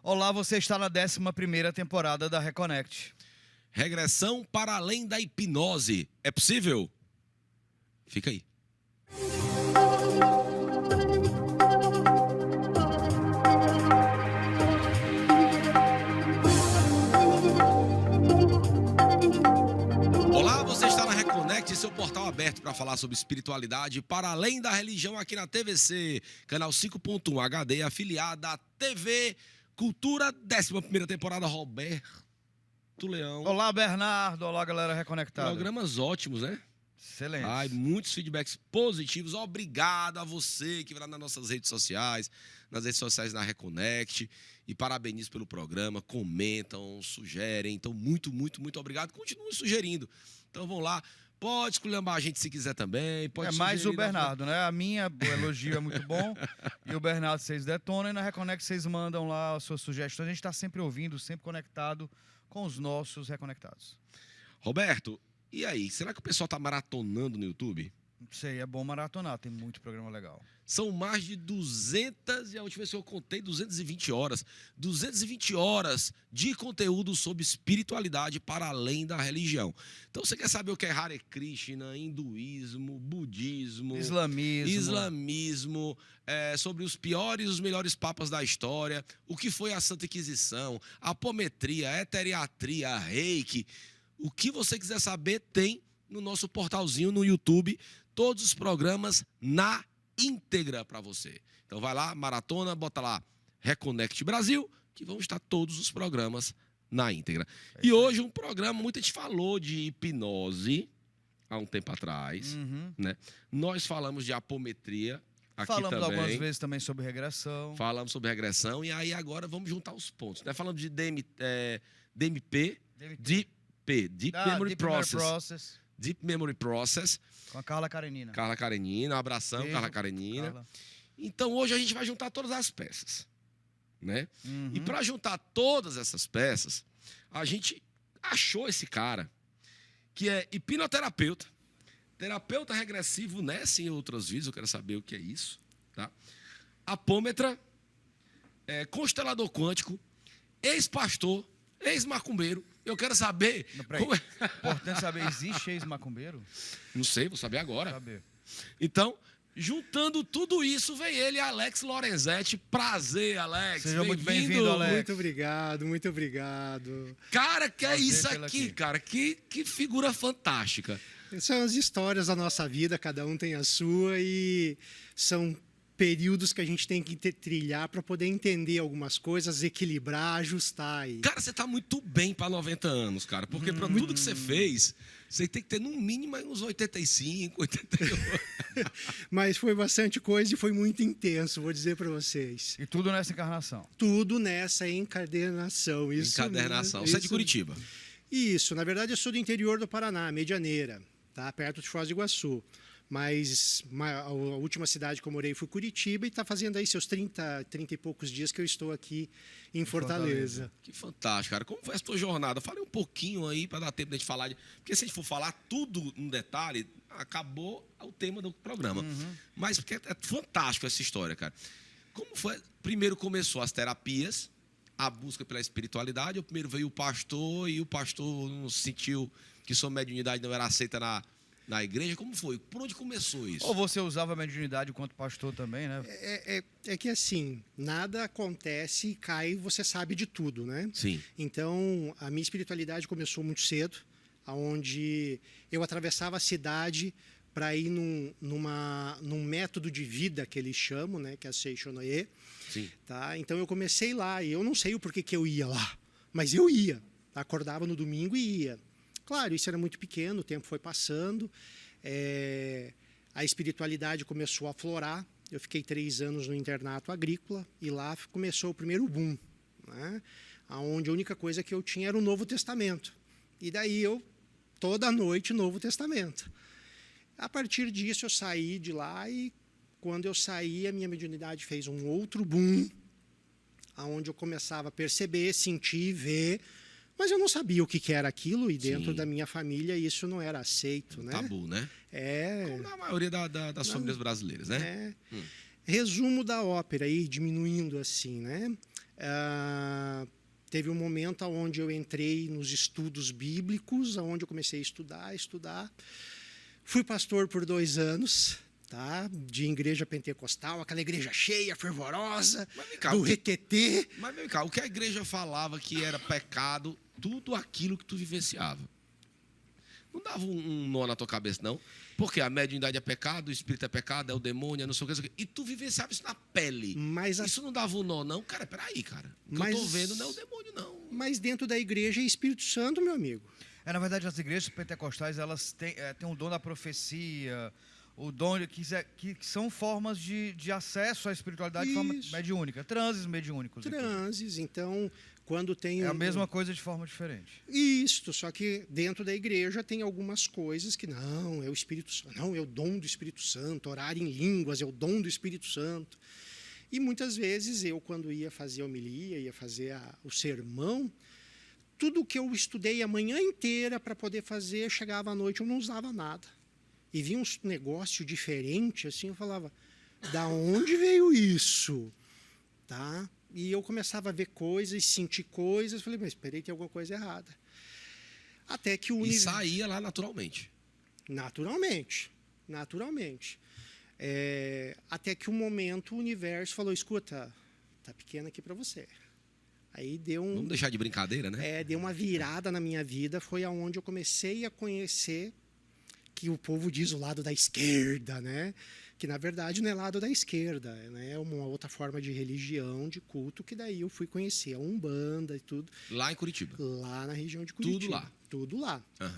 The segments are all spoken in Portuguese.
Olá, você está na 11ª temporada da Reconnect. Regressão para além da hipnose. É possível? Fica aí. Olá, você está na Reconnect, seu portal aberto para falar sobre espiritualidade para além da religião aqui na TVC, canal 5.1 HD, afiliada à TV Cultura, 11ª temporada, Roberto Leão. Olá, Bernardo. Olá, galera reconectada. Programas ótimos, né? Excelente. Ai, muitos feedbacks positivos. Obrigado a você que vai lá nas nossas redes sociais, nas redes sociais da Reconnect. E parabenizo pelo programa, comentam, sugerem. Então, muito obrigado. Continuem sugerindo. Então, vão lá. Pode esculhambar a gente se quiser também. Pode mais o Bernardo, né? O elogio é muito bom. E o Bernardo, vocês detonam. E na Reconnect, vocês mandam lá as suas sugestões. A gente está sempre ouvindo, sempre conectado com os nossos reconectados. Roberto, e aí? Será que o pessoal está maratonando no YouTube? Não sei, é bom maratonar. Tem muito programa legal. São mais de 200, e a última vez que eu contei, 220 horas. 220 horas de conteúdo sobre espiritualidade para além da religião. Então, você quer saber o que é Hare Krishna, hinduísmo, budismo, islamismo, sobre os piores e os melhores papas da história, o que foi a Santa Inquisição, apometria, eteriatria, reiki. O que você quiser saber tem no nosso portalzinho no YouTube, todos os programas na íntegra para você. Então vai lá, maratona, bota lá Reconnect Brasil, que vão estar todos os programas na íntegra. E hoje um programa, muita gente falou de hipnose há um tempo atrás, né? Nós falamos de apometria aqui Falamos também. algumas vezes também sobre regressão. Falamos sobre regressão e aí agora vamos juntar os pontos, né? Falamos de DMP, Deep Memory Process. Deep Memory Process. Com a Carla Karenina. Carla Karenina, um abração, Beijo, Carla Karenina. Carla. Então hoje a gente vai juntar todas as peças, né? E para juntar todas essas peças, a gente achou esse cara, que é hipnoterapeuta, terapeuta regressivo, nessa e em outros vídeos, eu quero saber o que é isso, tá? Apômetra, constelador quântico, ex-pastor, ex-macumbeiro. Eu quero saber... Como é importante saber, existe ex-macumbeiro? Não sei, vou saber agora. Saber. Então, juntando tudo isso, vem ele, Alex Lorenzetti. Prazer, Alex. Seja muito bem-vindo, Alex. Muito obrigado. Cara, que é isso tê-lo aqui, aqui. cara? Que figura fantástica. São as histórias da nossa vida, cada um tem a sua e são períodos que a gente tem que trilhar para poder entender algumas coisas, equilibrar, ajustar. Cara, você tá muito bem para 90 anos, cara. Porque para tudo que você fez, você tem que ter no mínimo aí uns 85, 88. Mas foi bastante coisa e foi muito intenso, vou dizer para vocês. E tudo nessa encarnação. Tudo nessa encadernação. Encadernação. Mesmo, Você é de Curitiba? Isso. Na verdade, eu sou do interior do Paraná, Medianeira, tá? Perto de Foz do Iguaçu. Mas a última cidade que eu morei foi Curitiba e está fazendo aí seus 30 e poucos dias que eu estou aqui em Fortaleza. Que fantástico, cara. Como foi a sua jornada? Fale um pouquinho aí para dar tempo de a gente falar. Porque se a gente for falar tudo no detalhe, acabou o tema do programa. Mas porque é fantástico essa história, cara. Como foi? Primeiro começou as terapias, a busca pela espiritualidade. Primeiro veio o pastor e o pastor não sentiu que sua mediunidade não era aceita na igreja. Como foi? Por onde começou isso? Ou você usava a mediunidade enquanto pastor também, né? É que assim, nada acontece e cai, você sabe de tudo, né? Sim. Então, a minha espiritualidade começou muito cedo, onde eu atravessava a cidade para ir num método de vida que eles chamam, né? Que é a Seishonoye. Sim. Tá? Então, eu comecei lá e eu não sei o porquê que eu ia lá, mas eu ia. Acordava no domingo e ia. Claro, isso era muito pequeno, o tempo foi passando, a espiritualidade começou a aflorar. Eu fiquei 3 anos no internato agrícola e lá começou o primeiro boom, né? Onde a única coisa que eu tinha era o Novo Testamento. E daí toda noite, Novo Testamento. A partir disso, eu saí de lá e quando eu saí, a minha mediunidade fez um outro boom, onde eu começava a perceber, sentir, ver. Mas eu não sabia o que era aquilo e dentro da minha família isso não era aceito, né? Tabu, né? Como na maioria das famílias brasileiras, né? Resumo da ópera aí, diminuindo assim, né? Teve um momento onde eu entrei nos estudos bíblicos, onde eu comecei a estudar. Fui pastor por 2 anos, tá? De igreja pentecostal, aquela igreja cheia, fervorosa, do requetê. Mas vem cá, o que a igreja falava que era pecado, tudo aquilo que tu vivenciava. Não dava um nó na tua cabeça, não? Porque a mediunidade é pecado, o espírito é pecado, é o demônio, é não sei o que, não sei o que. E tu vivenciava isso na pele. Mas isso não dava um nó, não? Cara, peraí, cara. O que eu tô vendo não é o demônio, não. Mas dentro da igreja é Espírito Santo, meu amigo. Na verdade, as igrejas pentecostais, elas têm um dom da profecia, o dom que são formas de acesso à espiritualidade de forma mediúnica. Transes mediúnicos. Transes, então, quando tem... É a mesma coisa de forma diferente. Isso, só que dentro da igreja tem algumas coisas que não, é o Espírito Santo, não, é o dom do Espírito Santo, orar em línguas é o dom do Espírito Santo. E muitas vezes eu, quando ia fazer a homilia, ia fazer o sermão, tudo que eu estudei a manhã inteira para poder fazer, chegava à noite, eu não usava nada. E vinha um negócio diferente, assim, eu falava, da onde veio isso? Tá? E eu começava a ver coisas, sentir coisas, falei, mas esperei, tem alguma coisa errada. Até que o E saía lá naturalmente. Naturalmente. Até que um momento o universo falou, escuta, tá pequeno aqui para você. Aí deu Vamos deixar de brincadeira, né? Deu uma virada na minha vida, foi aonde eu comecei a conhecer que o povo diz o lado da esquerda, né? Que na verdade não é lado da esquerda, né? É uma outra forma de religião, de culto, que daí eu fui conhecer a Umbanda e tudo. Lá em Curitiba? Lá na região de Curitiba. Tudo lá? Uhum.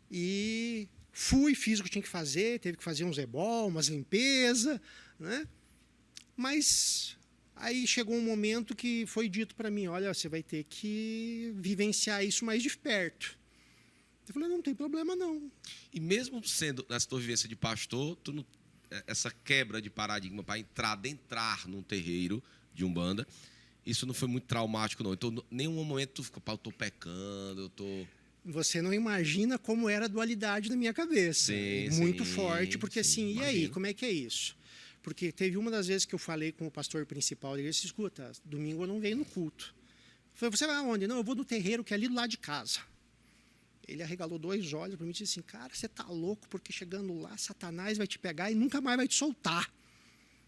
E fiz o que tinha que fazer, teve que fazer um zebol, umas limpeza, né? Mas aí chegou um momento que foi dito para mim, olha, você vai ter que vivenciar isso mais de perto. Eu falei, não tem problema não. E mesmo sendo nessa tua vivência de pastor, essa quebra de paradigma para adentrar num terreiro de Umbanda, isso não foi muito traumático, não. Então, em nenhum momento tu ficou, eu tô pecando, eu tô... Você não imagina como era a dualidade na minha cabeça. Muito forte, porque assim, e aí, como é que é isso? Porque teve uma das vezes que eu falei com o pastor principal, ele disse, escuta, domingo eu não venho no culto. Eu falei, você vai aonde? Não, eu vou no terreiro que é ali do lado de casa. Ele arregalou 2 olhos para mim e disse assim, cara, você tá louco, porque chegando lá, Satanás vai te pegar e nunca mais vai te soltar.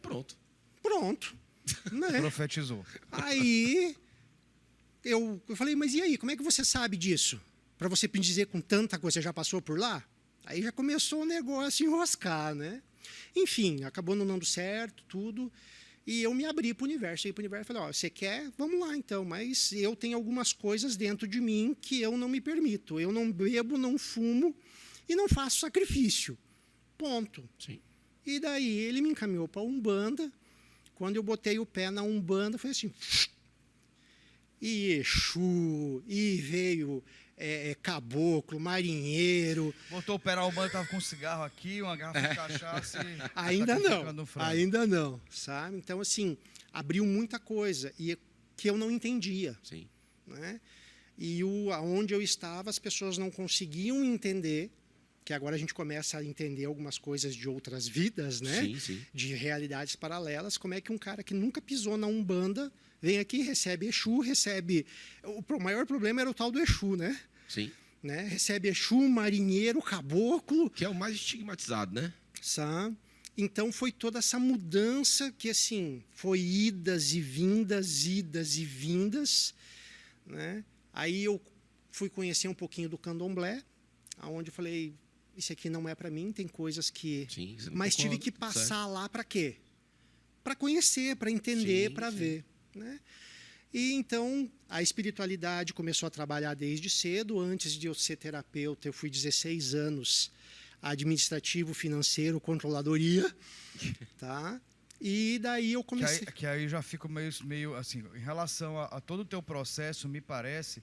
Pronto. Né? Profetizou. Aí, eu falei, mas e aí, como é que você sabe disso? Para você me dizer com tanta coisa, você já passou por lá? Aí já começou o negócio a enroscar, né? Enfim, acabou não dando certo, tudo. E eu me abri para o universo. Aí para o universo falei, ó, você quer? Vamos lá então. Mas eu tenho algumas coisas dentro de mim que eu não me permito. Eu não bebo, não fumo e não faço sacrifício. Ponto. Sim. E daí ele me encaminhou para a Umbanda. Quando eu botei o pé na Umbanda, foi assim... E Exu, e veio... caboclo, marinheiro. Botou o pé na Umbanda, tava com um cigarro aqui, uma garrafa de cachaça e... Ainda não, sabe? Então, assim, abriu muita coisa e que eu não entendia. Sim. Né? E aonde eu estava, as pessoas não conseguiam entender, que agora a gente começa a entender algumas coisas de outras vidas, né? Sim. De realidades paralelas, como é que um cara que nunca pisou na Umbanda vem aqui, recebe Exu, recebe... O maior problema era o tal do Exu, né? Sim. Né? Recebe Exu, marinheiro, caboclo. Que é o mais estigmatizado, né? Sabe? Então, foi toda essa mudança que, assim, foi idas e vindas, né? Aí eu fui conhecer um pouquinho do candomblé, onde eu falei, isso aqui não é para mim, tem coisas que... Sim, mas tive que passar lá para quê? Para conhecer, para entender, para ver. Né? E então a espiritualidade começou a trabalhar desde cedo. Antes de eu ser terapeuta, eu fui 16 anos administrativo, financeiro, controladoria, tá? E daí eu comecei... Que aí já fico meio assim, em relação a todo o teu processo, me parece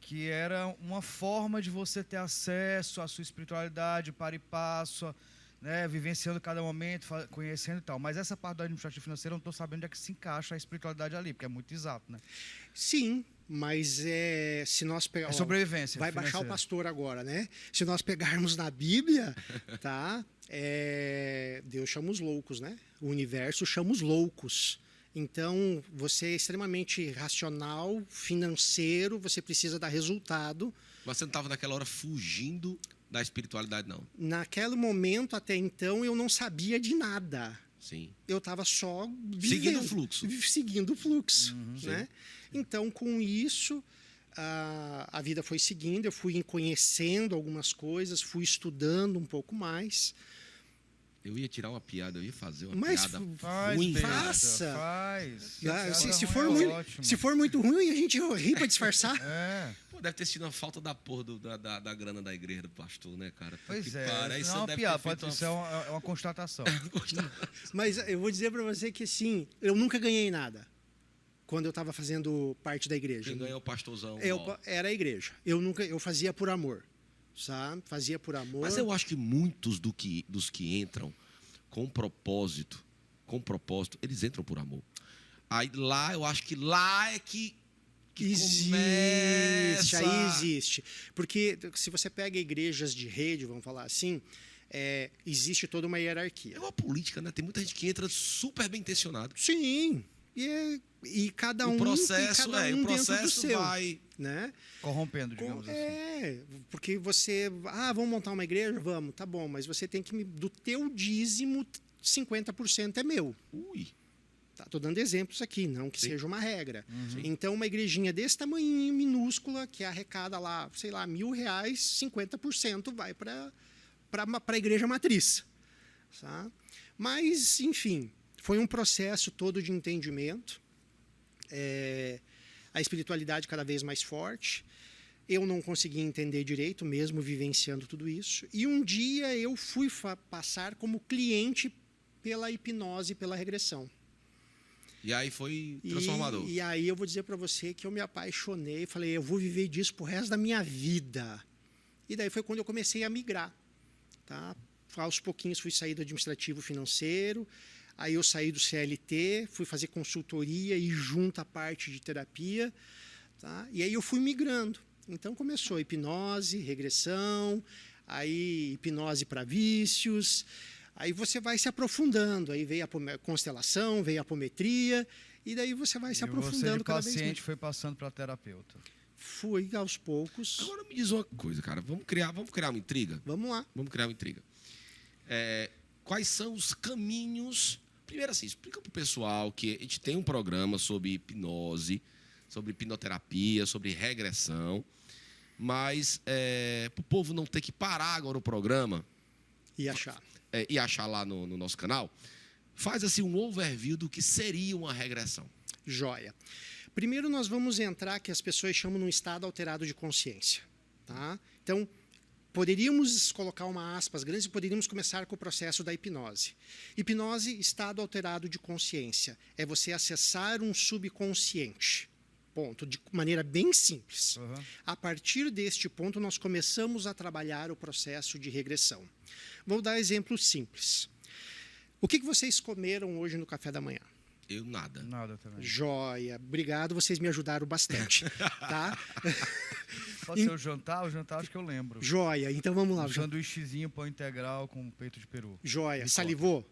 que era uma forma de você ter acesso à sua espiritualidade, para e passo, né, vivenciando cada momento, conhecendo e tal. Mas essa parte do administrativo financeiro eu não estou sabendo onde é que se encaixa a espiritualidade ali, porque é muito exato, né? Sim, mas se nós pegarmos... sobrevivência vai financeira. baixar o pastor agora, né? Se nós pegarmos na Bíblia, tá? Deus chama os loucos, né? O universo chama os loucos. Então, você é extremamente racional, financeiro, você precisa dar resultado. Mas você não estava naquela hora fugindo da espiritualidade, não? Naquele momento, até então, eu não sabia de nada. Sim. Eu estava só vivendo, Seguindo o fluxo. Seguindo o fluxo, né? Sim. Então, com isso, a vida foi seguindo, eu fui conhecendo algumas coisas, fui estudando um pouco mais. Eu ia tirar uma piada, eu ia fazer uma Mas piada Faz, ruim. Beda, Faça. Faz. Ah, Piada se ruim for é muito, ótimo. se for muito ruim, a gente ri para disfarçar. É, Pô, deve ter sido uma falta da porra da grana da igreja do pastor, né, cara? pois Que é. para, isso Não é uma deve ter piada, feito isso é uma constatação. Mas eu vou dizer para você que, assim, eu nunca ganhei nada quando eu estava fazendo parte da igreja. Quem ganha é o pastorzão. Eu era a igreja. Eu fazia por amor, sabe? Fazia por amor. Mas eu acho que muitos dos que entram com propósito, eles entram por amor. Aí lá, eu acho que lá é que Existe, começa. aí existe. Porque se você pega igrejas de rede, vamos falar assim, existe toda uma hierarquia. É uma política, né? Tem muita gente que entra super bem intencionado. Sim, e cada um, O processo, cada um o dentro do processo seu, vai... né? Corrompendo, digamos assim. Porque você, vamos montar uma igreja? Vamos, tá bom, mas você tem que, do teu dízimo, 50% é meu. Ui, Tá, tô dando exemplos aqui, não que Sim. seja uma regra. Sim. Então, uma igrejinha desse tamanhinho, minúscula, que arrecada lá, sei lá, R$1.000, 50% vai para a igreja matriz. Tá? Mas, enfim, foi um processo todo de entendimento. A espiritualidade cada vez mais forte. Eu não conseguia entender direito, mesmo vivenciando tudo isso. E um dia eu fui passar como cliente pela hipnose, pela regressão. e aí foi transformador. E aí eu vou dizer para você que eu me apaixonei, falei, eu vou viver disso pro resto da minha vida. E daí foi quando eu comecei a migrar, tá? Aos pouquinhos fui sair do administrativo financeiro, aí eu saí do CLT, fui fazer consultoria e junto a parte de terapia, tá? E aí eu fui migrando. Então começou hipnose, regressão, aí hipnose para vícios. Aí você vai se aprofundando, aí veio a constelação, veio a apometria, e daí você vai se aprofundando cada vez mais. E você de paciente foi passando para terapeuta. Fui aos poucos. Agora me diz uma coisa, cara. Vamos criar uma intriga? Vamos lá. Vamos criar uma intriga. Quais são os caminhos... Primeiro assim, explica pro pessoal que a gente tem um programa sobre hipnose, sobre hipnoterapia, sobre regressão, mas para o povo não ter que parar agora o programa... E achar. E achar lá no nosso canal, faz assim um overview do que seria uma regressão. Joia. Primeiro nós vamos entrar, que as pessoas chamam num estado alterado de consciência. Tá? Então, poderíamos colocar uma aspas grande e poderíamos começar com o processo da hipnose. Hipnose, estado alterado de consciência. É você acessar um subconsciente. Ponto. De maneira bem simples. Uhum. A partir deste ponto, nós começamos a trabalhar o processo de regressão. Vou dar exemplos simples. O que vocês comeram hoje no café da manhã? Eu nada. Nada também. Joia. Obrigado, vocês me ajudaram bastante. Tá? Pode ser o jantar acho que eu lembro. Joia. Então vamos lá. Um sanduíchezinho, pão integral com peito de peru. Joia. Me Salivou?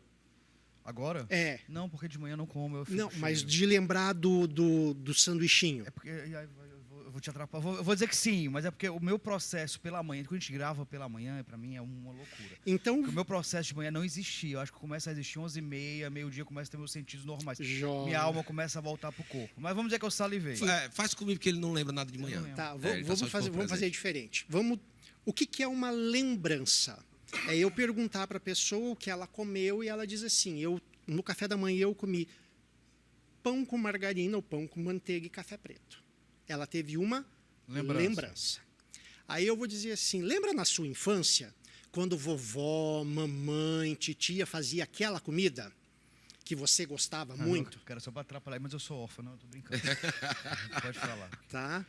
Agora? Não, porque de manhã não como, eu fico Não, cheio. mas de lembrar do sanduichinho. É porque eu vou te atrapalhar. Eu vou dizer que sim, mas é porque o meu processo pela manhã, quando a gente grava pela manhã, pra mim é uma loucura. Então, Porque o meu processo de manhã não existia. Eu acho que começa a existir 11h30, meio-dia, começa a ter meus sentidos normais. Joia. Minha alma começa a voltar pro corpo. Mas vamos dizer que eu salivei. Faz comigo que ele não lembra nada de manhã. Eu não lembro. Tá, Ele tá só de corpo vamos fazer presente. diferente. O que é uma lembrança? É eu perguntar para a pessoa o que ela comeu e ela diz assim, no café da manhã eu comi pão com margarina ou pão com manteiga e café preto. Ela teve uma lembrança. Aí eu vou dizer assim, lembra na sua infância, quando vovó, mamãe, titia fazia aquela comida que você gostava muito? Cara, só pra atrapalhar, mas eu sou órfão, não, eu tô brincando. Pode falar. Tá?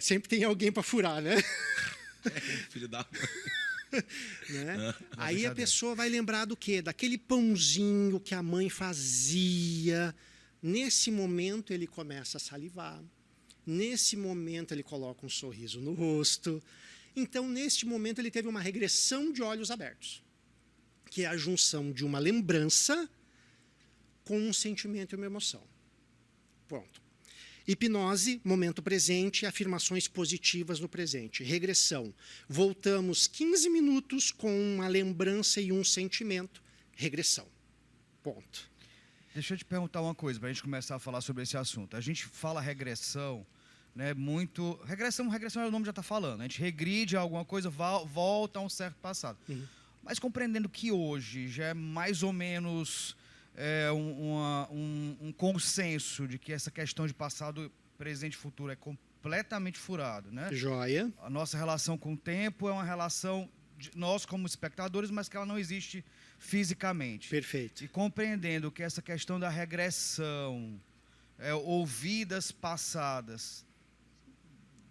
Sempre tem alguém para furar, né? Filho da... Né? Aí a pessoa vai lembrar do quê? Daquele pãozinho que a mãe fazia. Nesse momento ele começa a salivar. Nesse momento ele coloca um sorriso no rosto. Então, neste momento, ele teve uma regressão de olhos abertos, que é a junção de uma lembrança com um sentimento e uma emoção. Pronto. Hipnose, momento presente, afirmações positivas no presente. Regressão, voltamos 15 minutos com uma lembrança e um sentimento. Regressão. Ponto. Deixa eu te perguntar uma coisa, para a gente começar a falar sobre esse assunto. A gente fala regressão, né, muito... Regressão é o nome já está falando. A gente regride alguma coisa, volta a um certo passado. Uhum. Mas compreendendo que hoje já é mais ou menos um consenso de que essa questão de passado, presente e futuro é completamente furado, né? Joia. A nossa relação com o tempo é uma relação de nós como espectadores, mas que ela não existe fisicamente. Perfeito. E compreendendo que essa questão da regressão, ouvidas passadas,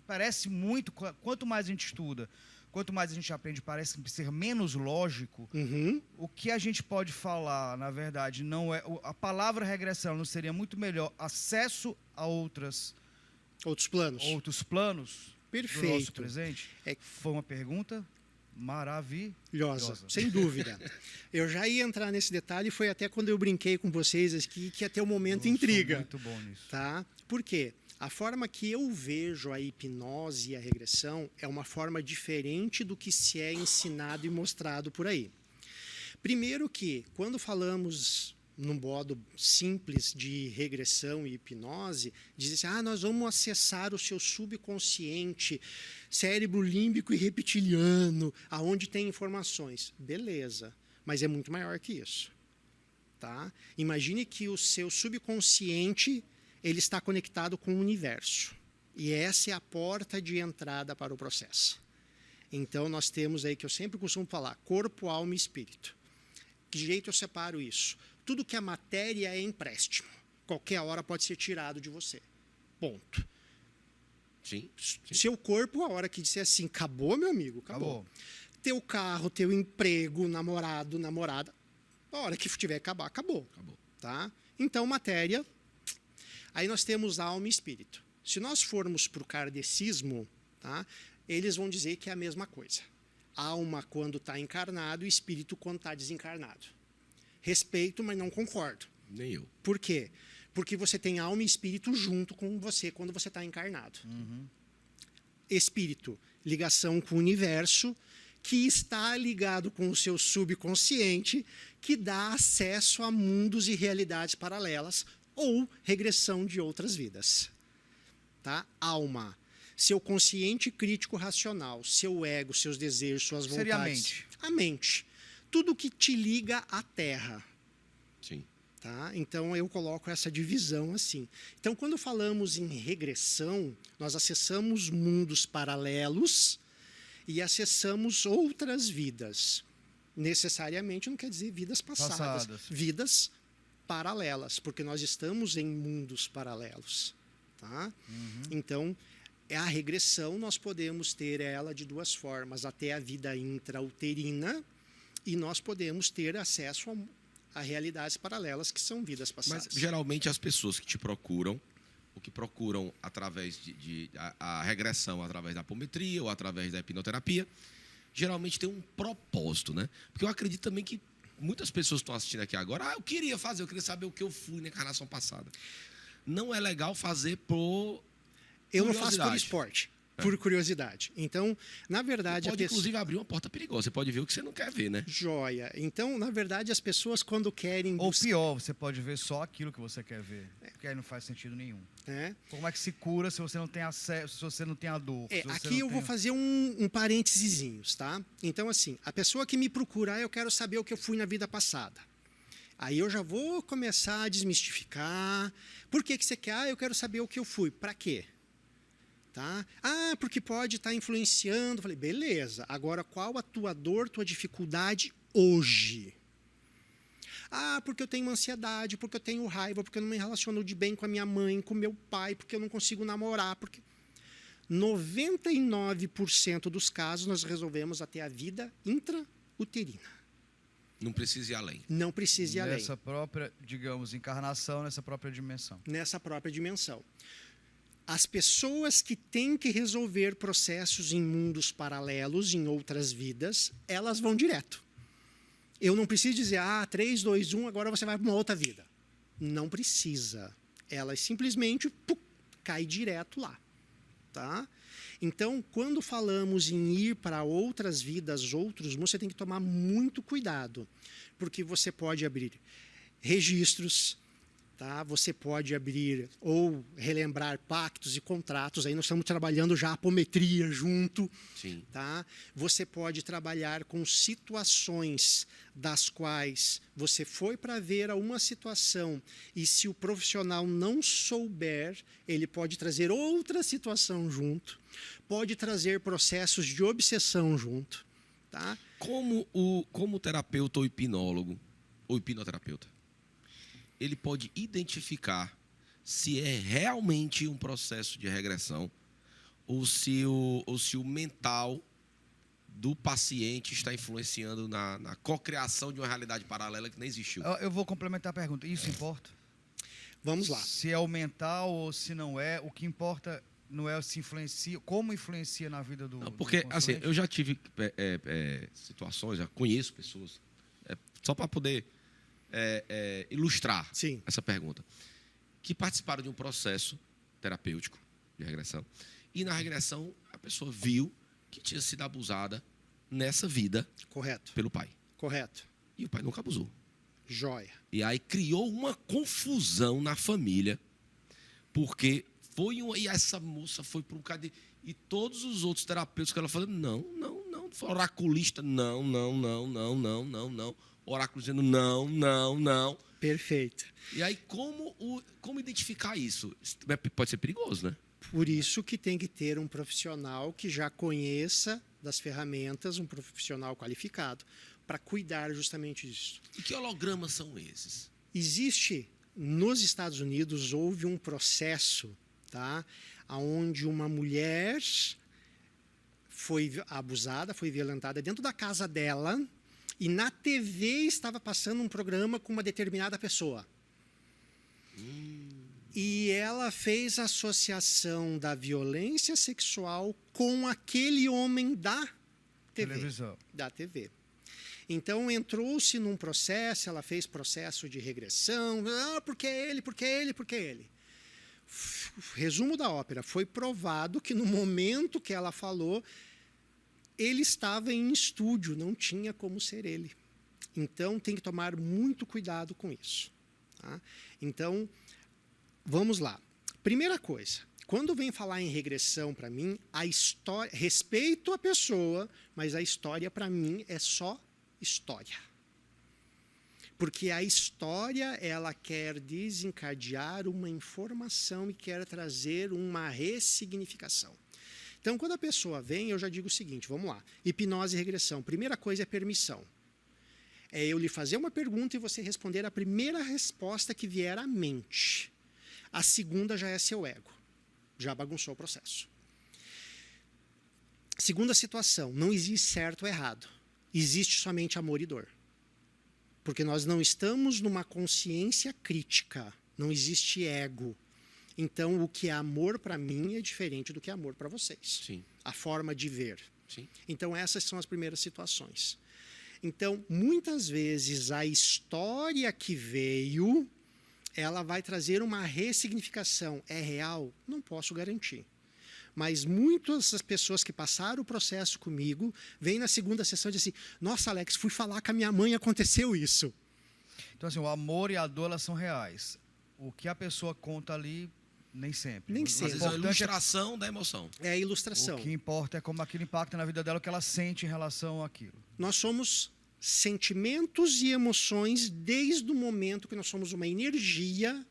parece muito, quanto mais a gente estuda, quanto mais a gente aprende, parece ser menos lógico. Uhum. O que a gente pode falar, na verdade, não é... A palavra regressão não seria muito melhor acesso a outros planos Perfeito. do nosso presente? É... Foi uma pergunta maravilhosa. Sem dúvida. Eu já ia entrar nesse detalhe, foi até quando eu brinquei com vocês aqui, que ia ter um momento intriga. Muito bom nisso. Tá? Por quê? A forma que eu vejo a hipnose e a regressão é uma forma diferente do que se é ensinado e mostrado por aí. Primeiro que, quando falamos num modo simples de regressão e hipnose, diz assim, nós vamos acessar o seu subconsciente, cérebro límbico e reptiliano, aonde tem informações. Beleza, mas é muito maior que isso. Tá? Imagine que o seu subconsciente... ele está conectado com o universo. E essa é a porta de entrada para o processo. Então, nós temos aí, que eu sempre costumo falar, corpo, alma e espírito. Que jeito eu separo isso? Tudo que é matéria é empréstimo. Qualquer hora pode ser tirado de você. Ponto. Sim. Seu corpo, a hora que disser assim, acabou, meu amigo, acabou. Teu carro, teu emprego, namorado, namorada, a hora que tiver que acabar, acabou. Tá? Então, matéria... Aí nós temos alma e espírito. Se nós formos para o kardecismo, tá, eles vão dizer que é a mesma coisa. Alma quando está encarnado e espírito quando está desencarnado. Respeito, mas não concordo. Nem eu. Por quê? Porque você tem alma e espírito junto com você quando você está encarnado. Uhum. Espírito, ligação com o universo, que está ligado com o seu subconsciente, que dá acesso a mundos e realidades paralelas, ou regressão de outras vidas. Tá? Alma, seu consciente crítico racional, seu ego, seus desejos, suas vontades. Seria a mente. A mente. Tudo que te liga à Terra. Sim. Tá? Então, eu coloco essa divisão assim. Então, quando falamos em regressão, nós acessamos mundos paralelos e acessamos outras vidas. Necessariamente não quer dizer vidas passadas. Vidas paralelas, porque nós estamos em mundos paralelos. Tá? Uhum. Então, a regressão nós podemos ter ela de duas formas, até a vida intrauterina, e nós podemos ter acesso a realidades paralelas que são vidas passadas. Mas, geralmente, as pessoas que te procuram, ou que procuram através a regressão através da apometria ou através da hipnoterapia, geralmente tem um propósito, né? Porque eu acredito também que muitas pessoas estão assistindo aqui agora, eu queria saber o que eu fui na encarnação passada. Não é legal fazer por eu não faço por esporte, por curiosidade. Então, na verdade... Você pode, inclusive, abrir uma porta perigosa. Você pode ver o que você não quer ver, né? Joia. Então, na verdade, as pessoas, quando querem... Ou pior, você pode ver só aquilo que você quer ver. Porque aí não faz sentido nenhum. Como é que se cura se você não tem acesso, se você não tem a dor? Aqui eu vou fazer um parênteses, tá? Então, assim, a pessoa que me procura, eu quero saber o que eu fui na vida passada. Aí eu já vou começar a desmistificar. Por que você quer? Eu quero saber o que eu fui. Para quê? Tá? Porque pode estar influenciando. Falei, beleza. Agora, qual a tua dor, tua dificuldade hoje? Porque eu tenho ansiedade, porque eu tenho raiva, porque eu não me relaciono de bem com a minha mãe, com meu pai, porque eu não consigo namorar. Porque 99% dos casos nós resolvemos até a vida intrauterina. Não precisa ir além. Não precisa ir além. Nessa própria, digamos, encarnação, nessa própria dimensão. Nessa própria dimensão. As pessoas que têm que resolver processos em mundos paralelos, em outras vidas, elas vão direto. Eu não preciso dizer, 3, 2, 1, agora você vai para uma outra vida. Não precisa. Ela simplesmente cai direto lá. Tá? Então, quando falamos em ir para outras vidas, outros mundos, você tem que tomar muito cuidado, porque você pode abrir registros, tá? Você pode abrir ou relembrar pactos e contratos, aí nós estamos trabalhando já a apometria junto. Sim. Tá? Você pode trabalhar com situações das quais você foi para ver uma situação e se o profissional não souber, ele pode trazer outra situação junto, pode trazer processos de obsessão junto. Tá? Como o terapeuta ou hipnólogo, ou hipnoterapeuta, ele pode identificar se é realmente um processo de regressão ou se o mental do paciente está influenciando na cocriação de uma realidade paralela que nem existiu. Eu vou complementar a pergunta. Isso importa? Vamos lá. Se é o mental ou se não é, o que importa não é se influencia, como influencia na vida do Não, porque, do assim, consulente? eu já tive situações, já conheço pessoas, só para poder ilustrar Sim. essa pergunta, que participaram de um processo terapêutico de regressão. E na regressão, a pessoa viu que tinha sido abusada nessa vida Correto. pelo pai. Correto. E o pai nunca abusou. Joia. E aí criou uma confusão na família, porque e essa moça foi para um cadê? E todos os outros terapeutas que ela falou, não. Oraculista, não. Oráculo dizendo não. Perfeito. E aí, como identificar isso? Pode ser perigoso, né? Por isso que tem que ter um profissional que já conheça das ferramentas, um profissional qualificado, para cuidar justamente disso. E que hologramas são esses? Existe, nos Estados Unidos, houve um processo, tá, onde uma mulher foi abusada, foi violentada dentro da casa dela e na TV estava passando um programa com uma determinada pessoa. E ela fez a associação da violência sexual com aquele homem da TV. Televisão. Da TV. Então, entrou-se num processo, ela fez processo de regressão. Porque ele. Resumo da ópera. Foi provado que no momento que ela falou, ele estava em estúdio, não tinha como ser ele. Então, tem que tomar muito cuidado com isso. Tá? Então, vamos lá. Primeira coisa, quando vem falar em regressão para mim, a história, respeito a pessoa, mas a história para mim é só história. Porque a história, ela quer desencadear uma informação e quer trazer uma ressignificação. Então, quando a pessoa vem, eu já digo o seguinte, vamos lá. Hipnose e regressão. Primeira coisa é permissão. É eu lhe fazer uma pergunta e você responder a primeira resposta que vier à mente. A segunda já é seu ego. Já bagunçou o processo. Segunda situação, não existe certo ou errado. Existe somente amor e dor. Porque nós não estamos numa consciência crítica. Não existe ego. Então, o que é amor para mim é diferente do que é amor para vocês. Sim. A forma de ver. Sim. Então, essas são as primeiras situações. Então, muitas vezes, a história que veio, ela vai trazer uma ressignificação. É real? Não posso garantir. Mas muitas das pessoas que passaram o processo comigo, vêm na segunda sessão e dizem assim, nossa, Alex, fui falar com a minha mãe e aconteceu isso. Então, assim, o amor e a dor, elas são reais. O que a pessoa conta ali, nem sempre. Nem O sempre. Às vezes é a importante ilustração da emoção. É a ilustração. O que importa é como aquilo impacta na vida dela, o que ela sente em relação àquilo. Nós somos sentimentos e emoções desde o momento que nós somos uma energia,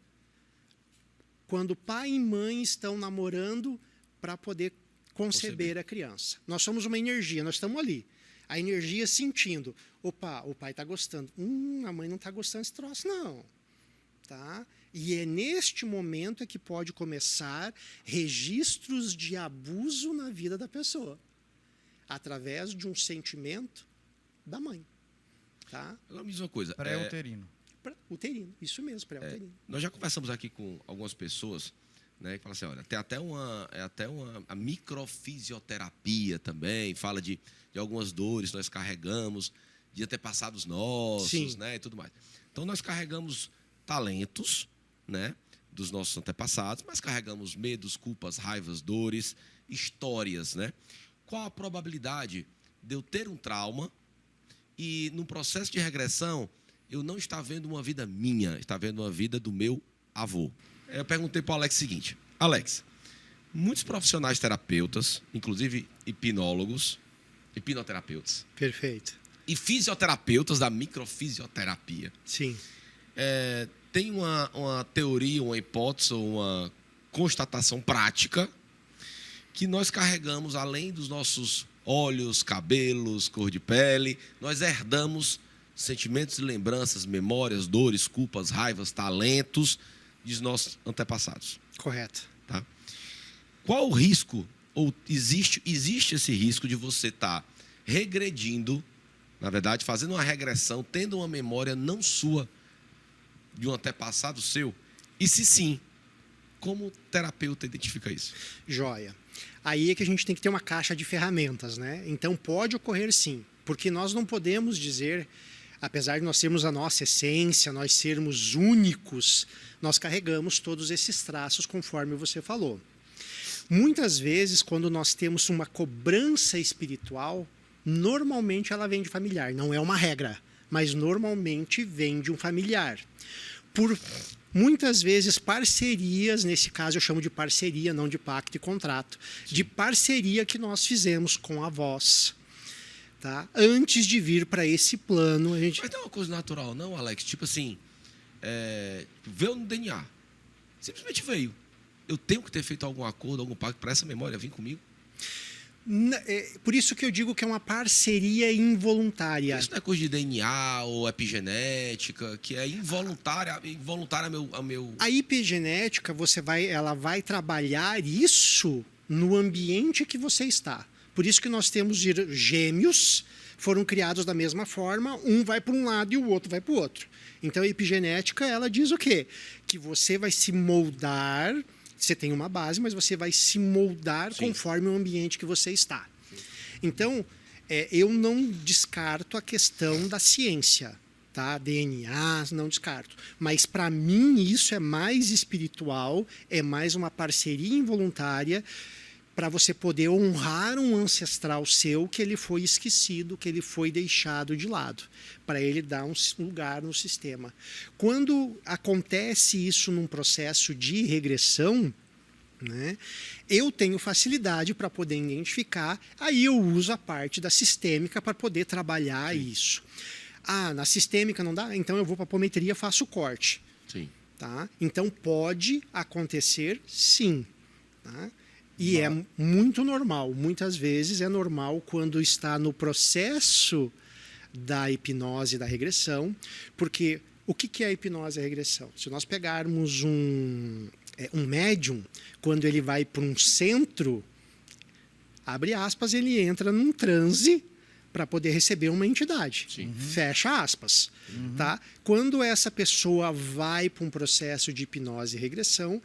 quando pai e mãe estão namorando para poder conceber a criança. Nós somos uma energia, nós estamos ali. A energia sentindo. Opa, o pai está gostando. A mãe não está gostando desse troço, não. Tá? E é neste momento que pode começar registros de abuso na vida da pessoa, através de um sentimento da mãe. Tá? Agora me diz uma coisa. Pré-uterino. Uterino, isso mesmo, pré-uterino. Nós já conversamos aqui com algumas pessoas, né, que falam assim, olha, tem até a microfisioterapia também, fala de algumas dores que nós carregamos, de antepassados nossos, Sim. né, e tudo mais. Então, nós carregamos talentos, né, dos nossos antepassados, mas carregamos medos, culpas, raivas, dores, histórias, né? Qual a probabilidade de eu ter um trauma e, no processo de regressão, eu não estar vendo uma vida minha, estar vendo uma vida do meu avô? Eu perguntei para o Alex o seguinte: Alex, muitos profissionais terapeutas, inclusive hipnólogos, hipnoterapeutas, Perfeito. e fisioterapeutas da microfisioterapia, Sim. tem uma teoria, uma hipótese, uma constatação prática que nós carregamos, além dos nossos olhos, cabelos, cor de pele, nós herdamos sentimentos e lembranças, memórias, dores, culpas, raivas, talentos dos nossos antepassados. Correto. Tá? Qual o risco, ou existe esse risco de você estar regredindo, na verdade, fazendo uma regressão, tendo uma memória não sua, de um antepassado seu? E se sim, como o terapeuta identifica isso? Joia. Aí é que a gente tem que ter uma caixa de ferramentas, né? Então pode ocorrer sim, porque nós não podemos dizer, apesar de nós termos a nossa essência, nós sermos únicos, nós carregamos todos esses traços conforme você falou. Muitas vezes, quando nós temos uma cobrança espiritual, normalmente ela vem de familiar, não é uma regra, mas normalmente vem de um familiar. Por muitas vezes parcerias, nesse caso eu chamo de parceria, não de pacto e contrato, sim, de parceria que nós fizemos com avós, tá? Antes de vir para esse plano, a gente... Mas não é uma coisa natural, não, Alex? Tipo assim, veio no DNA, simplesmente veio. Eu tenho que ter feito algum acordo, algum pacto para essa memória vir comigo? Por isso que eu digo que é uma parceria involuntária. Isso não é coisa de DNA ou epigenética, que é involuntária ao meu... A epigenética, ela vai trabalhar isso no ambiente que você está. Por isso que nós temos gêmeos, foram criados da mesma forma, um vai para um lado e o outro vai para o outro. Então a epigenética, ela diz o quê? Que você vai se moldar... Você tem uma base, mas você vai se moldar, sim, conforme o ambiente que você está. Sim. Então, eu não descarto a questão da ciência, tá? DNA, não descarto. Mas, para mim, isso é mais espiritual, é mais uma parceria involuntária para você poder honrar um ancestral seu que ele foi esquecido, que ele foi deixado de lado, para ele dar um lugar no sistema. Quando acontece isso num processo de regressão, né, eu tenho facilidade para poder identificar, aí eu uso a parte da sistêmica para poder trabalhar, sim, isso. Ah, na sistêmica não dá? Então eu vou para a apometria, faço o corte. Sim. Tá? Então pode acontecer, sim. Tá? E é muito normal. Muitas vezes é normal quando está no processo da hipnose e da regressão, porque o que é a hipnose e a regressão? Se nós pegarmos um médium, quando ele vai para um centro, abre aspas, ele entra num transe para poder receber uma entidade. Sim. Fecha aspas. Uhum. Tá? Quando essa pessoa vai para um processo de hipnose e regressão,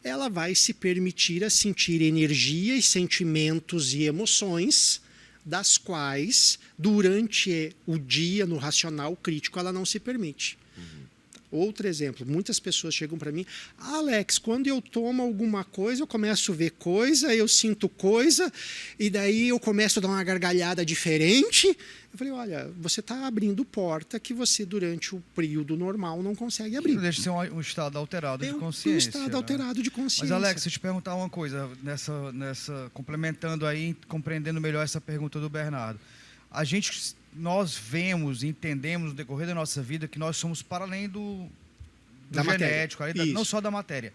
ela vai se permitir a sentir energias, sentimentos e emoções das quais, durante o dia, no racional crítico, ela não se permite. Uhum. Outro exemplo, muitas pessoas chegam para mim, Alex, quando eu tomo alguma coisa, eu começo a ver coisa, eu sinto coisa, e daí eu começo a dar uma gargalhada diferente. Eu falei, olha, você está abrindo porta que você, durante o período normal, não consegue abrir. Deixa de ser um estado alterado de consciência. Um estado alterado de consciência. Mas, Alex, deixa eu te perguntar uma coisa, complementando aí, compreendendo melhor essa pergunta do Bernardo. Nós vemos, entendemos no decorrer da nossa vida que nós somos para além do genético, não só da matéria,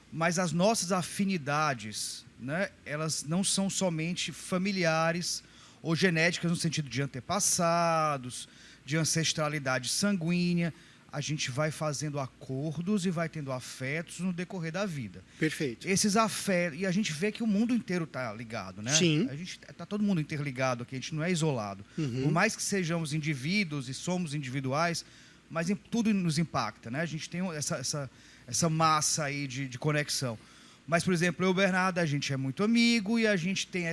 mas as nossas afinidades, né, elas não são somente familiares ou genéticas no sentido de antepassados, de ancestralidade sanguínea. A gente vai fazendo acordos e vai tendo afetos no decorrer da vida. Perfeito. Esses afetos, e a gente vê que o mundo inteiro está ligado, né? Sim. A gente está todo mundo interligado aqui, a gente não é isolado. Uhum. Por mais que sejamos indivíduos e somos individuais, mas tudo nos impacta, né? A gente tem essa massa aí de conexão. Mas, por exemplo, eu e o Bernardo, a gente é muito amigo e a gente tem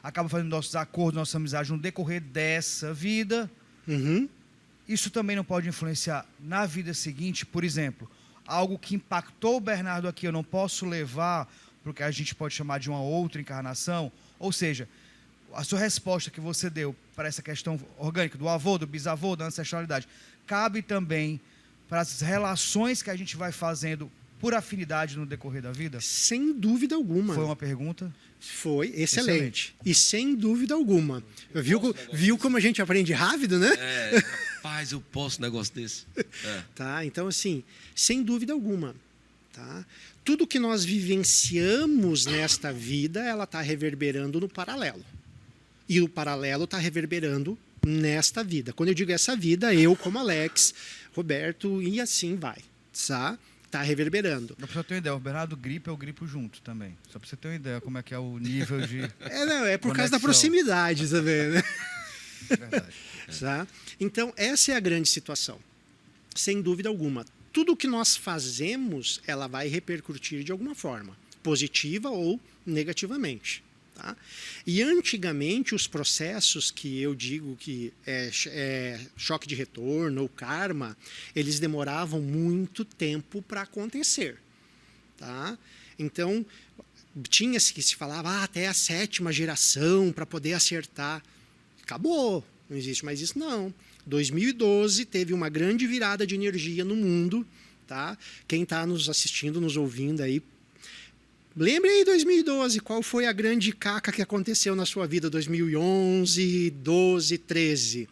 acaba fazendo nossos acordos, nossa amizade no decorrer dessa vida. Uhum. isso também não pode influenciar na vida seguinte? Por exemplo, algo que impactou o Bernardo aqui, eu não posso levar para o que a gente pode chamar de uma outra encarnação? Ou seja, a sua resposta que você deu para essa questão orgânica do avô, do bisavô, da ancestralidade, cabe também para as relações que a gente vai fazendo por afinidade no decorrer da vida? Sem dúvida alguma. Foi uma pergunta? Foi excelente. E sem dúvida alguma. Viu como a gente aprende rápido, né? Rapaz, eu posso um negócio desse. Tá? Então, assim, sem dúvida alguma. Tá? Tudo que nós vivenciamos nesta vida, ela está reverberando no paralelo. E o paralelo está reverberando nesta vida. Quando eu digo essa vida, eu como Alex, Roberto e assim vai. Tá? Tá reverberando. Pra você ter uma ideia, o Bernardo gripa, eu gripo junto também. Só pra você ter uma ideia como é que é o nível de É por causa da proximidade também, né? Verdade. Tá? Então, essa é a grande situação. Sem dúvida alguma. Tudo que nós fazemos, ela vai repercutir de alguma forma, positiva ou negativamente. Tá? E antigamente, os processos que eu digo que é choque de retorno ou karma, eles demoravam muito tempo para acontecer. Tá? Então, tinha-se que se falava até a 7ª geração para poder acertar. Acabou, não existe mais isso não. 2012 teve uma grande virada de energia no mundo. Tá? Quem está nos assistindo, nos ouvindo aí, lembre aí 2012, qual foi a grande caca que aconteceu na sua vida, 2011, 12, 13,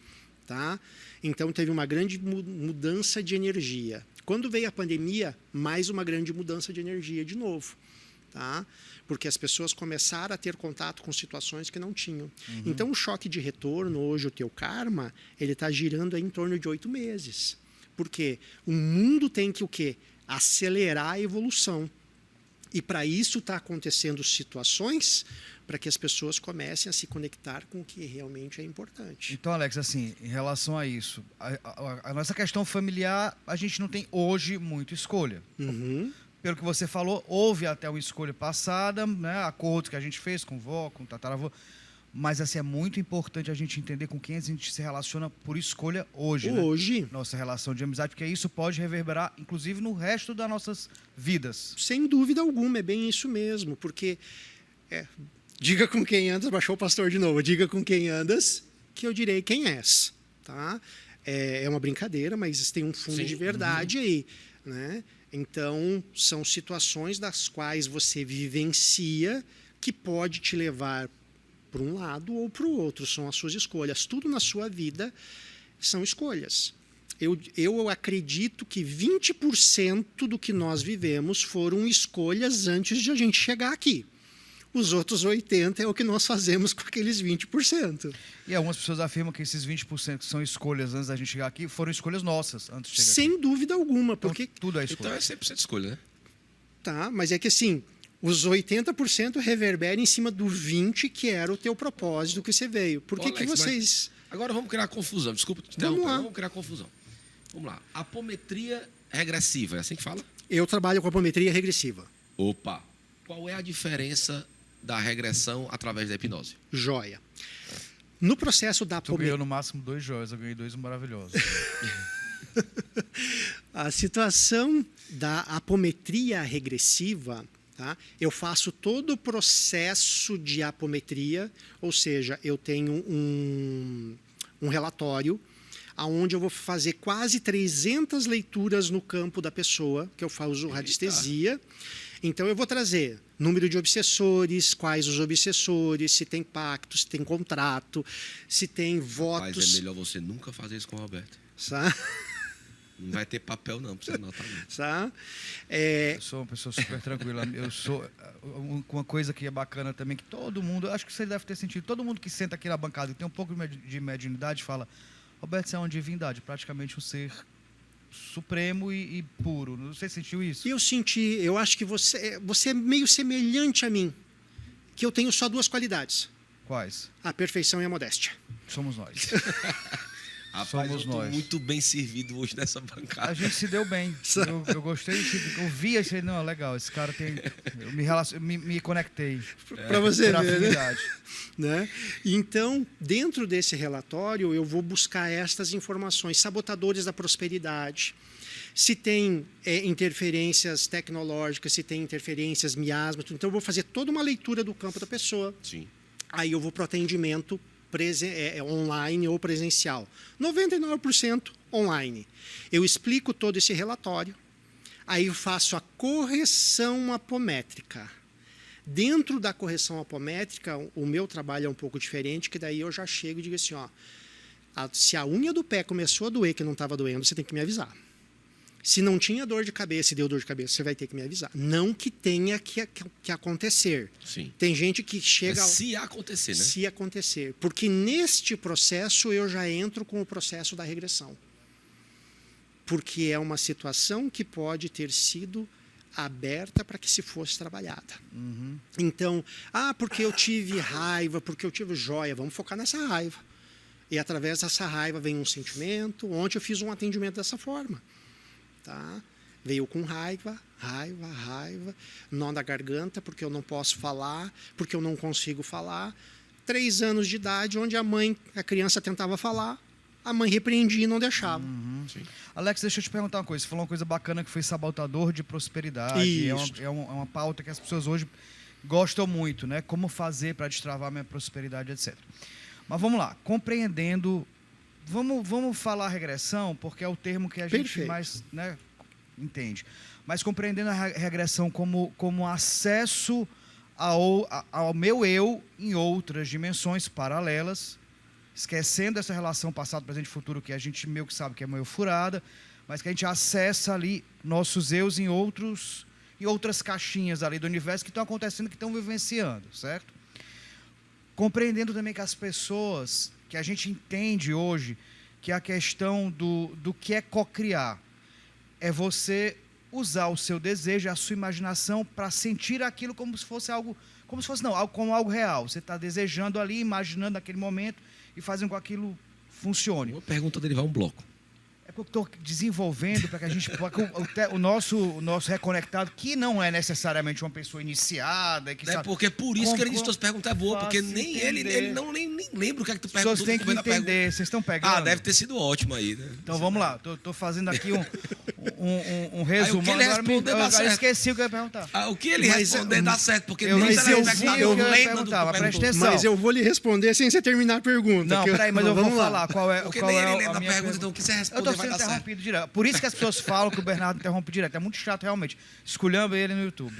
tá? Então teve uma grande mudança de energia. Quando veio a pandemia, mais uma grande mudança de energia de novo, tá? Porque as pessoas começaram a ter contato com situações que não tinham. Então o choque de retorno, hoje o teu karma, ele está girando aí em torno de 8 meses. Porque o mundo tem que o quê? Acelerar a evolução. E para isso está acontecendo situações para que as pessoas comecem a se conectar com o que realmente é importante. Então, Alex, assim, em relação a isso, a nossa questão familiar, a gente não tem hoje muito escolha. Pelo que você falou, houve até uma escolha passada, né, acordos que a gente fez com vó, com tataravô, mas assim, é muito importante a gente entender com quem a gente se relaciona por escolha hoje. Hoje. Né? Nossa relação de amizade, porque isso pode reverberar, inclusive, no resto das nossas vidas. Sem dúvida alguma, é bem isso mesmo, porque diga com quem andas, baixou o pastor de novo, diga com quem andas, que eu direi quem és. Tá? É uma brincadeira, mas tem um fundo de verdade aí. Né? Então, são situações das quais você vivencia que pode te levar para um lado ou para o outro, são as suas escolhas. Tudo na sua vida são escolhas. Eu acredito que 20% do que nós vivemos foram escolhas antes de a gente chegar aqui. Os outros 80% é o que nós fazemos com aqueles 20%. E algumas pessoas afirmam que esses 20% que são escolhas antes da gente chegar aqui foram escolhas nossas antes de chegar Sem aqui. dúvida alguma, porque Então, tudo é escolha. Então é 100% escolha, né? tá, mas é que assim, os 80% reverberam em cima do 20% que era o teu propósito que você veio. Por que, Ô, Alex, que vocês... Agora vamos criar confusão. Desculpa te Vamos interromper, lá. vamos criar confusão. Vamos lá. Apometria regressiva, é assim que fala? Eu trabalho com apometria regressiva. Opa! Qual é a diferença da regressão através da hipnose? Joia. No processo da Tu ganhou apometria... no máximo 2 joias, eu ganhei 2 maravilhosos. A situação da apometria regressiva, tá? Eu faço todo o processo de apometria, ou seja, eu tenho um relatório onde eu vou fazer quase 300 leituras no campo da pessoa, que eu faço radiestesia. Então, eu vou trazer número de obsessores, quais os obsessores, se tem pacto, se tem contrato, se tem votos. Mas é melhor você nunca fazer isso com o Roberto. Sabe? Não vai ter papel, não, para você anotar. Sabe? Eu sou uma pessoa super tranquila. Eu sou uma coisa que é bacana também, que todo mundo, acho que você deve ter sentido, todo mundo que senta aqui na bancada e tem um pouco de mediunidade fala, Roberto, você é uma divindade, praticamente um ser supremo e puro. Você sentiu isso? Eu senti, eu acho que você é meio semelhante a mim, que eu tenho só 2 qualidades. Quais? A perfeição e a modéstia. Somos nós. Rapaz, eu somos tô nós. muito bem servido hoje nessa bancada. A gente se deu bem. Eu gostei, eu vi, achei, não, legal, esse cara tem... Eu me conectei. Para você Por ver, né? afinidade. Né? Então, dentro desse relatório, eu vou buscar estas informações. Sabotadores da prosperidade. Se tem interferências tecnológicas, se tem interferências miasmas. Então, eu vou fazer toda uma leitura do campo da pessoa. Sim. Aí eu vou para o atendimento online ou presencial. 99% online. Eu explico todo esse relatório. Aí eu faço a correção apométrica. Dentro da correção apométrica, o meu trabalho é um pouco diferente, que daí eu já chego e digo assim, ó, se a unha do pé começou a doer, que não estava doendo, você tem que me avisar. Se não tinha dor de cabeça e deu dor de cabeça, você vai ter que me avisar. Não que tenha que acontecer. Sim. Tem gente que chega... Mas se acontecer, né? Se acontecer. Porque neste processo eu já entro com o processo da regressão. Porque é uma situação que pode ter sido aberta para que se fosse trabalhada. Uhum. Então, porque eu tive raiva, porque eu tive joia, vamos focar nessa raiva. E através dessa raiva vem um sentimento. Ontem eu fiz um atendimento dessa forma. Tá? Veio com raiva, nó na garganta, porque eu não posso falar, porque eu não consigo falar. 3 anos de idade, onde a criança tentava falar, a mãe repreendia e não deixava. Uhum. Alex, deixa eu te perguntar uma coisa. Você falou uma coisa bacana que foi sabotador de prosperidade. Isso. É uma pauta que as pessoas hoje gostam muito, né? Como fazer para destravar minha prosperidade, etc. Mas vamos lá, compreendendo... Vamos falar regressão, porque é o termo que a gente Perfeito. mais, né, entende. Mas compreendendo a regressão como acesso ao meu eu em outras dimensões paralelas, esquecendo essa relação passado, presente e futuro, que a gente meio que sabe que é meio furada, mas que a gente acessa ali nossos eus em outras caixinhas ali do universo que estão acontecendo, que estão vivenciando, certo? Compreendendo também que as pessoas... que a gente entende hoje que a questão do que é cocriar é você usar o seu desejo, a sua imaginação para sentir aquilo como se fosse algo, como algo real. Você está desejando ali, imaginando naquele momento e fazendo com que aquilo funcione. Uma pergunta derivar um bloco. É que eu estou desenvolvendo para que a gente, o nosso reconectado, que não é necessariamente uma pessoa iniciada, que sabe, Porque por isso que ele disse que as perguntas é boa, porque fácil nem entender. ele não nem lembra o que é que tu as pessoas perguntou. têm que entender. Vocês estão pegando? Deve ter sido ótimo aí, né? Então vamos lá, tô fazendo aqui um resumo. o que ele responder dá agora eu certo. esqueci o que eu ia perguntar. O que ele responder dá certo, porque Eu nem vi telespectador o que eu ia lembra do que perguntar, tu mas presta perguntou. atenção. Mas eu vou lhe responder sem você terminar a pergunta. Não, peraí, mas eu vou falar qual é Porque qual nem é ele lembra a a minha pergunta, então o que você Eu responder tô vai sendo dar certo. interrompido direto. Por isso que as pessoas falam que o Bernardo interrompe direto. É muito chato, realmente. Esculhamba ele no YouTube.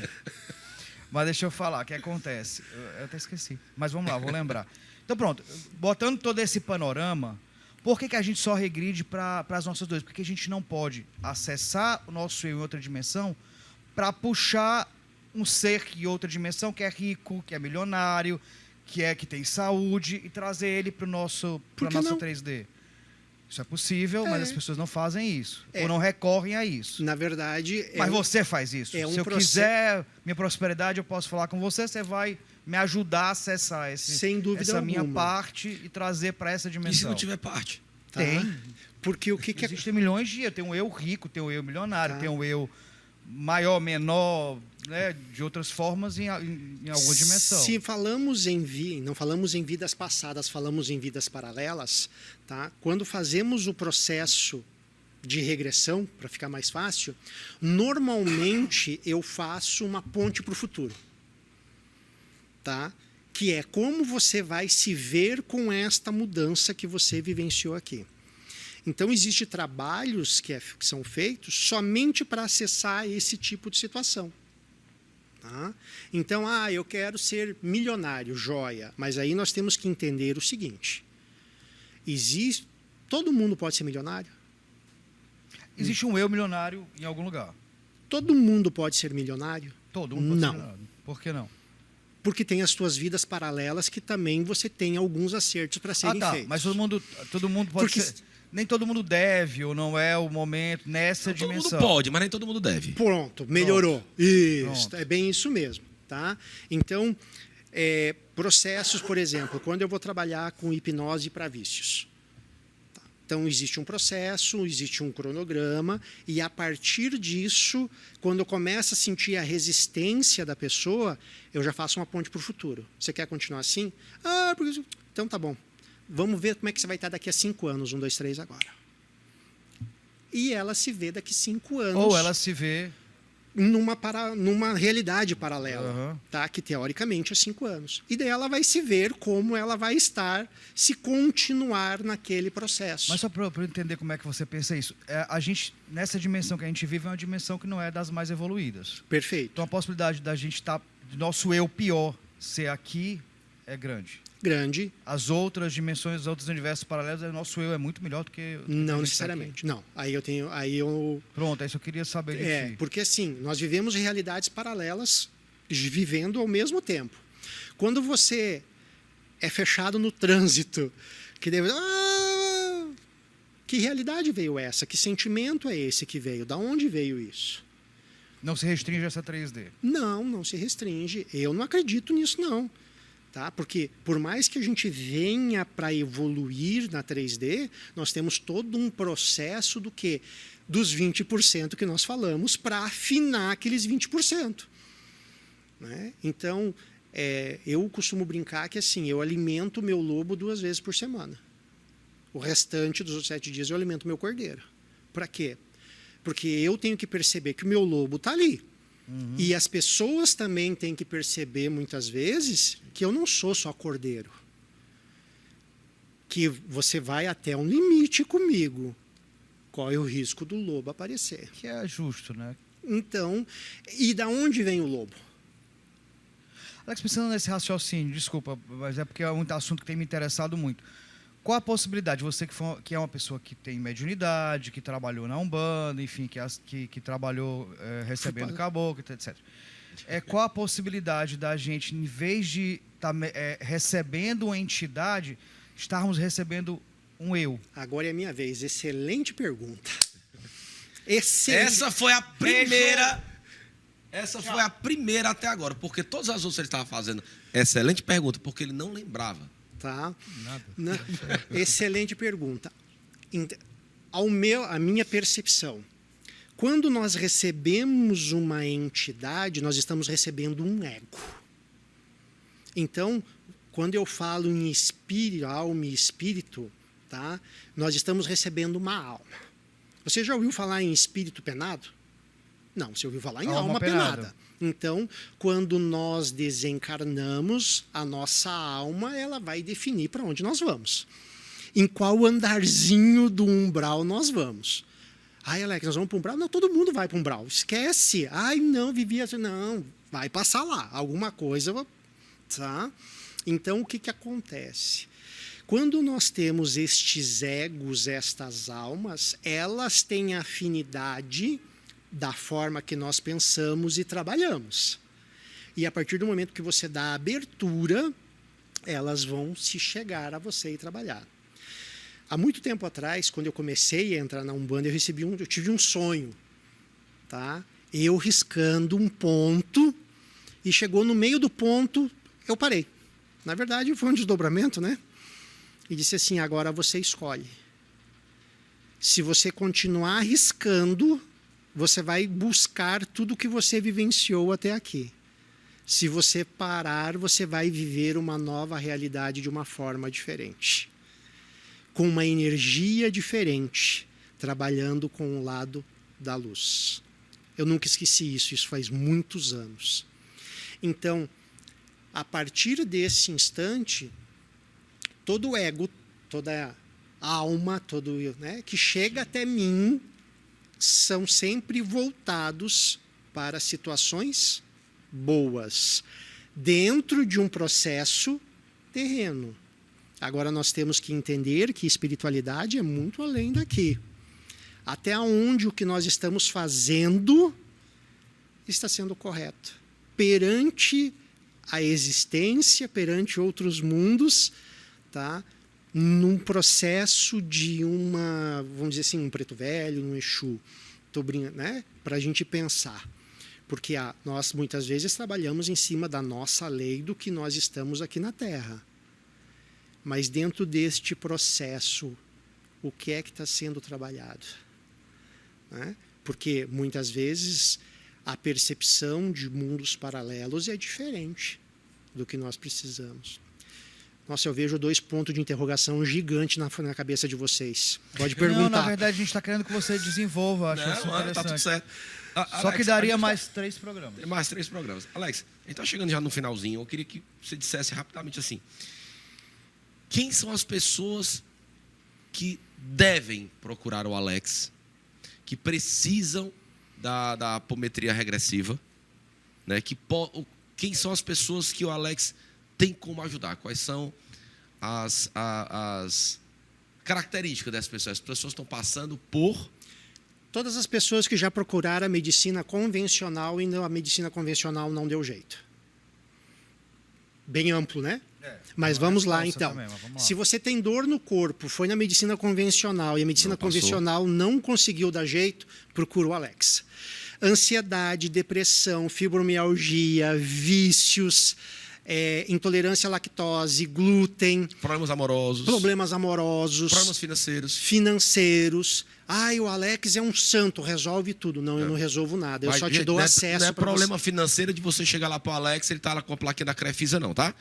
Mas deixa eu falar, o que acontece? Eu até esqueci. Mas vamos lá, vou lembrar. Então pronto, botando todo esse panorama, por que a gente só regride para as nossas dores? Porque a gente não pode acessar o nosso eu em outra dimensão para puxar um ser em outra dimensão que é rico, que é milionário, que tem saúde e trazer ele para o nosso 3D. Isso é possível, mas as pessoas não fazem isso. Ou não recorrem a isso. Na verdade... Mas você faz isso. Se eu quiser minha prosperidade, eu posso falar com você, você vai me ajudar a acessar sem dúvida essa minha alguma. parte e trazer para essa dimensão. E se não tiver parte? Tá? Tem. Porque o que Existem milhões de eu. Tem um eu rico, tem um eu milionário, tem um eu maior, menor, né, de outras formas em alguma dimensão. Se falamos não falamos em vidas passadas, falamos em vidas paralelas, tá? Quando fazemos o processo de regressão, para ficar mais fácil, normalmente eu faço uma ponte para o futuro. Tá? Que é como você vai se ver com esta mudança que você vivenciou aqui. Então, existem trabalhos que são feitos somente para acessar esse tipo de situação. Tá? Então, eu quero ser milionário, joia. Mas aí nós temos que entender o seguinte. Todo mundo pode ser milionário? Existe um eu milionário em algum lugar. Todo mundo pode ser milionário? Todo mundo pode Não. ser milionário. Por que não? Porque tem as suas vidas paralelas que também você tem alguns acertos para serem feitos. Mas todo mundo pode ser... Nem todo mundo deve, ou não é o momento nessa dimensão. Todo mundo pode, mas nem todo mundo deve. Pronto, melhorou. Isso, Pronto. é bem isso mesmo. Tá? Então, processos, por exemplo, quando eu vou trabalhar com hipnose para vícios. Tá? Então, existe um processo, existe um cronograma, e a partir disso, quando eu começo a sentir a resistência da pessoa, eu já faço uma ponte para o futuro. Você quer continuar assim? Então tá bom. Vamos ver como é que você vai estar daqui a 5 anos, 1, 2, 3 agora. E ela se vê daqui 5 anos. Ou ela se vê numa realidade paralela, Uhum. tá? Que teoricamente é 5 anos. E daí ela vai se ver como ela vai estar se continuar naquele processo. Mas só para eu entender como é que você pensa isso, a gente, nessa dimensão que a gente vive, é uma dimensão que não é das mais evoluídas. Perfeito. Então a possibilidade da gente estar, do nosso eu pior ser aqui é grande. Grande. As outras dimensões, os outros universos paralelos, o nosso eu é muito melhor do que o que a Não gente necessariamente. tá aqui. Não. Aí eu Pronto, é isso que eu queria saber de ti. porque assim, nós vivemos realidades paralelas vivendo ao mesmo tempo. Quando você é fechado no trânsito, que realidade veio essa? Que sentimento é esse que veio? Da onde veio isso? Não se restringe a essa 3D. Não se restringe. Eu não acredito nisso, não. Tá? Porque, por mais que a gente venha para evoluir na 3D, nós temos todo um processo do quê? Dos 20% que nós falamos para afinar aqueles 20%. Né? Então, eu costumo brincar que assim, eu alimento o meu lobo 2 vezes por semana. O restante dos outros 7 dias eu alimento o meu cordeiro. Para quê? Porque eu tenho que perceber que o meu lobo está ali. Uhum. E as pessoas também têm que perceber, muitas vezes, que eu não sou só cordeiro. Que você vai até um limite comigo. Qual é o risco do lobo aparecer? Que é justo, né? Então, e da onde vem o lobo? Alex, pensando nesse raciocínio, desculpa, mas é porque é um assunto que tem me interessado muito. Qual a possibilidade, você que é uma pessoa que tem mediunidade, que trabalhou na Umbanda, enfim, que trabalhou recebendo caboclo, etc. Qual a possibilidade da gente, em vez de estar recebendo uma entidade, estarmos recebendo um eu? Agora é a minha vez. Excelente pergunta. Excelente. Essa foi a primeira. Essa foi a primeira até agora, porque todas as outras ele estava fazendo. Excelente pergunta, porque ele não lembrava. Tá? Nada. Excelente pergunta. A minha percepção, quando nós recebemos uma entidade, nós estamos recebendo um ego. Então, quando eu falo em espírito, alma e espírito, tá? Nós estamos recebendo uma alma. Você já ouviu falar em espírito penado? Não, você ouviu falar em alma penada. Então, quando nós desencarnamos, a nossa alma ela vai definir para onde nós vamos. Em qual andarzinho do umbral nós vamos. Ai, Alex, nós vamos para o umbral? Não, todo mundo vai para o umbral. Esquece. Ai, não, vivia assim. Não, vai passar lá. Alguma coisa, tá? Então, o que acontece? Quando nós temos estes egos, estas almas, elas têm afinidade da forma que nós pensamos e trabalhamos. E a partir do momento que você dá abertura, elas vão se chegar a você e trabalhar. Há muito tempo atrás, quando eu comecei a entrar na Umbanda, eu tive um sonho. Tá? Eu riscando um ponto, e chegou no meio do ponto, eu parei. Na verdade, foi um desdobramento, né? E disse assim, agora você escolhe. Se você continuar riscando, você vai buscar tudo o que você vivenciou até aqui. Se você parar, você vai viver uma nova realidade de uma forma diferente. Com uma energia diferente, trabalhando com o lado da luz. Eu nunca esqueci isso, isso faz muitos anos. Então, a partir desse instante, todo o ego, toda a alma, que chega até mim, são sempre voltados para situações boas, dentro de um processo terreno. Agora nós temos que entender que espiritualidade é muito além daqui. Até onde o que nós estamos fazendo está sendo correto. Perante a existência, perante outros mundos, tá? Num processo de vamos dizer assim, um preto velho, um Exu, né? Para a gente pensar. Porque nós, muitas vezes, trabalhamos em cima da nossa lei do que nós estamos aqui na Terra. Mas dentro deste processo o que é que está sendo trabalhado. Né? Porque, muitas vezes, a percepção de mundos paralelos é diferente do que nós precisamos. Nossa, eu vejo 2 pontos de interrogação gigantes na cabeça de vocês. Pode perguntar. Não, na verdade, a gente está querendo que você desenvolva. Acho isso interessante. Tá tudo certo. Só que daria mais 3 programas. Mais 3 programas. Alex, a gente está chegando já no finalzinho. Eu queria que você dissesse rapidamente assim. Quem são as pessoas que devem procurar o Alex, que precisam da apometria regressiva, né? Quem são as pessoas que o Alex tem como ajudar? Quais são as características dessas pessoas? As pessoas estão passando por... Todas as pessoas que já procuraram a medicina convencional e a medicina convencional não deu jeito. Bem amplo, né? Mas vamos lá, então. Também, vamos lá. Se você tem dor no corpo, foi na medicina convencional e a medicina convencional não conseguiu dar jeito, procura o Alex. Ansiedade, depressão, fibromialgia, vícios, intolerância à lactose, glúten, problemas amorosos, problemas financeiros. O Alex é um santo, resolve tudo. Não, eu não resolvo nada, eu só te dou acesso. Não é problema financeiro de você chegar lá pro Alex, ele tá lá com a plaquinha da Crefisa, não, tá?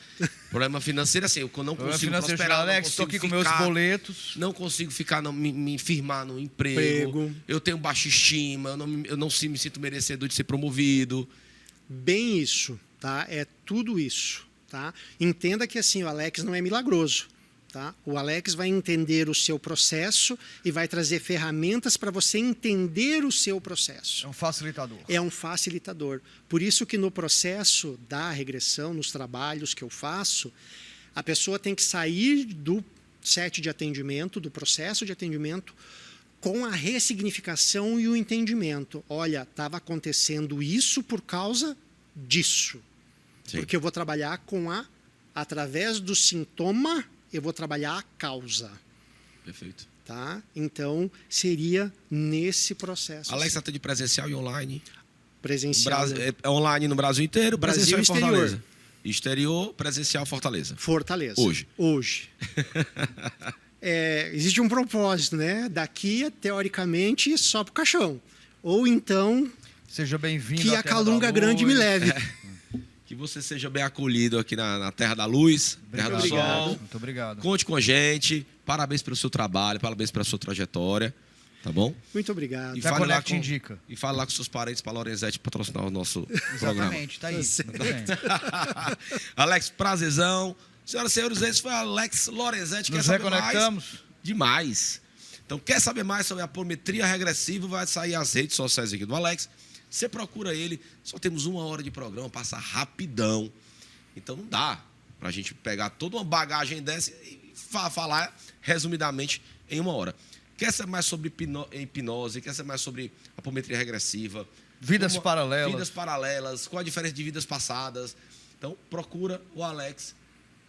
Problema financeiro, assim, eu não consigo prosperar, Alex, estou aqui com meus boletos. Não consigo ficar, me firmar no emprego. Eu tenho baixa estima, eu não me sinto merecedor de ser promovido. Bem isso, tá? É tudo isso, tá? Entenda que assim, o Alex não é milagroso. Tá? O Alex vai entender o seu processo e vai trazer ferramentas para você entender o seu processo. É um facilitador. É um facilitador. Por isso que no processo da regressão, nos trabalhos que eu faço, a pessoa tem que sair do set de atendimento, do processo de atendimento, com a ressignificação e o entendimento. Olha, estava acontecendo isso por causa disso. Sim. Porque eu vou trabalhar através do sintoma, eu vou trabalhar a causa. Perfeito. Tá? Então, seria nesse processo. Alex atende presencial e online? Presencial. Online no Brasil inteiro, Brasil presencial e em Fortaleza. Exterior, presencial, Fortaleza. Fortaleza. Hoje. Existe um propósito, né? Daqui, teoricamente, só pro caixão. Ou então... Seja bem-vindo que a Calunga Grande me leve. Que você seja bem acolhido aqui na Terra da Luz, Terra do Sol. Muito obrigado. Conte com a gente. Parabéns pelo seu trabalho, parabéns pela sua trajetória. Tá bom? Muito obrigado. E Até fale lá te indica. E fale lá com seus parentes para a Lorenzetti patrocinar o nosso programa. Exatamente, tá aí. Alex, prazerzão. Senhoras e senhores, esse foi Alex Lorenzetti. Nos reconectamos? Demais. Então, quer saber mais sobre a apometria regressiva? Vai sair as redes sociais aqui do Alex. Você procura ele, só temos 1 hora de programa, passa rapidão. Então não dá para a gente pegar toda uma bagagem dessa e falar resumidamente em 1 hora. Quer saber mais sobre hipnose, quer saber mais sobre apometria regressiva? Vidas paralelas, qual a diferença de vidas passadas? Então procura o Alex,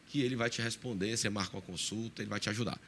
que ele vai te responder, você marca uma consulta, ele vai te ajudar.